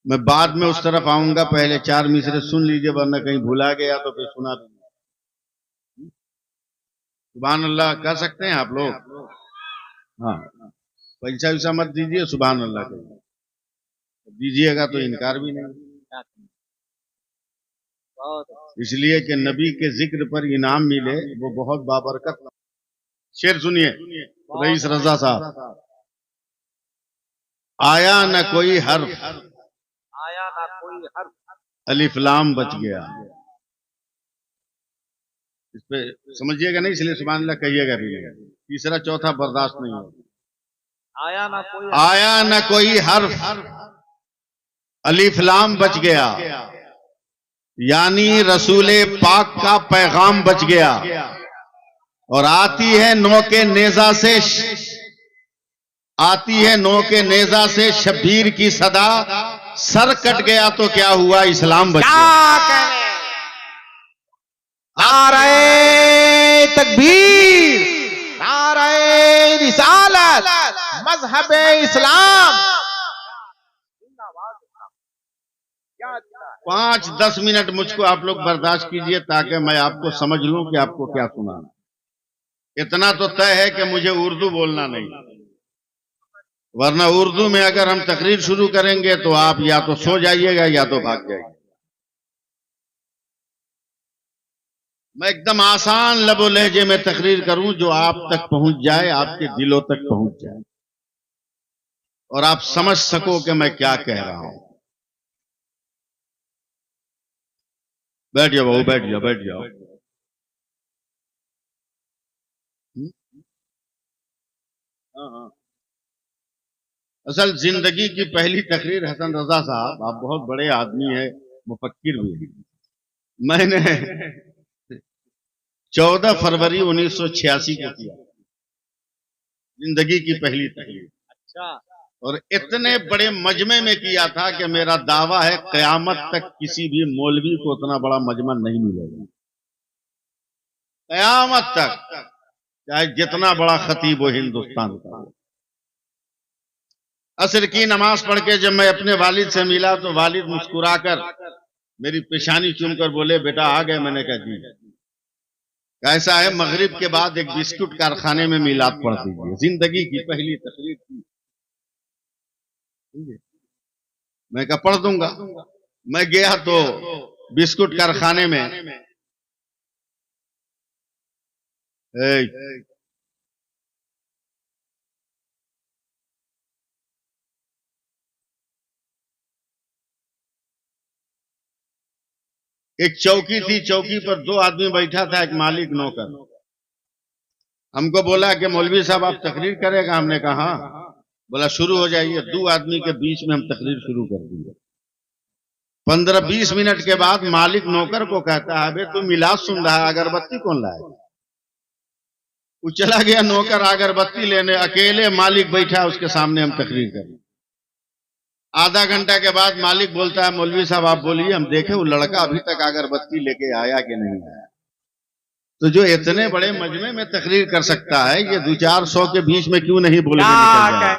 میں بعد میں اس طرف آؤں گا، پہلے 4 مصرے سن لیجئے ورنہ کہیں بھولا گیا تو پھر سنا دوں گا۔ سبحان اللہ کہہ سکتے ہیں آپ لوگ؟ ہاں، پیسہ ویسا مت دیجئے، سبحان اللہ کہیے، دیجئے گا تو انکار بھی نہیں، اس لیے کہ نبی کے ذکر پر انعام ملے وہ بہت بابرکت۔ شعر سنیے رئیس رضا صاحب، آیا نہ کوئی حرف الف لام بچ گیا، اس پہ سمجھیے گا نہیں، اس لیے سبحان اللہ کہیے گا بھی نہیں، تیسرا چوتھا برداشت نہیں ہوگا۔ آیا نہ کوئی حرف الف لام بچ گیا، یعنی رسول پاک کا پیغام بچ گیا، اور آتی ہے نو کے نیزہ سے شبیر کی صدا، سر کٹ گیا تو کیا ہوا، اسلام بچ گیا۔ نعرہ تکبیر، نعرہ رسالت، مذہب اسلام۔ 5-10 منٹ مجھ کو آپ لوگ برداشت کیجئے تاکہ میں آپ کو سمجھ لوں کہ آپ کو کیا سنانا۔ اتنا تو طے ہے کہ مجھے اردو بولنا نہیں، ورنہ اردو میں اگر ہم تقریر شروع کریں گے تو آپ یا تو سو جائیے گا یا تو بھاگ جائیے گا۔ میں ایک دم آسان لب و لہجے میں تقریر کروں جو آپ تک پہنچ جائے، آپ کے دلوں تک پہنچ جائے، اور آپ سمجھ سکو کہ میں کیا کہہ رہا ہوں۔ بیٹھ جاؤ بہو، بیٹھ جاؤ، بیٹھ جاؤ۔ اصل زندگی کی پہلی تقریر حسن رضا صاحب، آپ بہت بڑے آدمی ہیں، مفکر بھی ہیں، میں نے 14 فروری 1986 کو کیا، زندگی کی پہلی تقریر، اور اتنے بڑے مجمع میں کیا تھا کہ میرا دعویٰ ہے قیامت تک کسی بھی مولوی کو اتنا بڑا مجمع نہیں ملے گا، قیامت تک، چاہے جتنا بڑا خطیب ہو ہندوستان کا۔ عصر کی نماز پڑھ کے جب میں اپنے والد سے ملا تو والد مسکرا کر میری پیشانی چوم کر بولے، بیٹا آ گئے؟ میں نے کہا جی۔ کیسا ہے؟ مغرب کے بعد ایک بسکٹ کارخانے میں میلاد پڑھ دیجیے، زندگی کی پہلی تقریر تھی۔ میں کہا پڑھ دوں گا۔ میں گیا تو بسکٹ کارخانے میں ایک چوکی تھی، چوکی پر 2 آدمی بیٹھا تھا، ایک مالک نوکر۔ ہم کو بولا کہ مولوی صاحب آپ تقریر کرے گا؟ ہم نے کہا ہاں۔ بولا شروع ہو جائیے۔ 2 آدمی کے بیچ میں ہم تقریر شروع کر دیں گے۔ 15-20 منٹ کے بعد مالک نوکر کو کہتا ہے، بے تو میلاد سن رہا ہے، اگربتی کون لائے؟ وہ چلا گیا نوکر اگربتی لینے، اکیلے مالک بیٹھا اس کے سامنے ہم تقریر کریں۔ آدھا گھنٹہ کے بعد مالک بولتا ہے، مولوی صاحب آپ بولیے، ہم دیکھیں وہ لڑکا ابھی تک اگربتی لے کے آیا کہ نہیں آیا۔ تو جو اتنے بڑے مجمع میں تقریر کر سکتا ہے، یہ 200-400 کے بیچ میں کیوں نہیں بول کے نکل جائے؟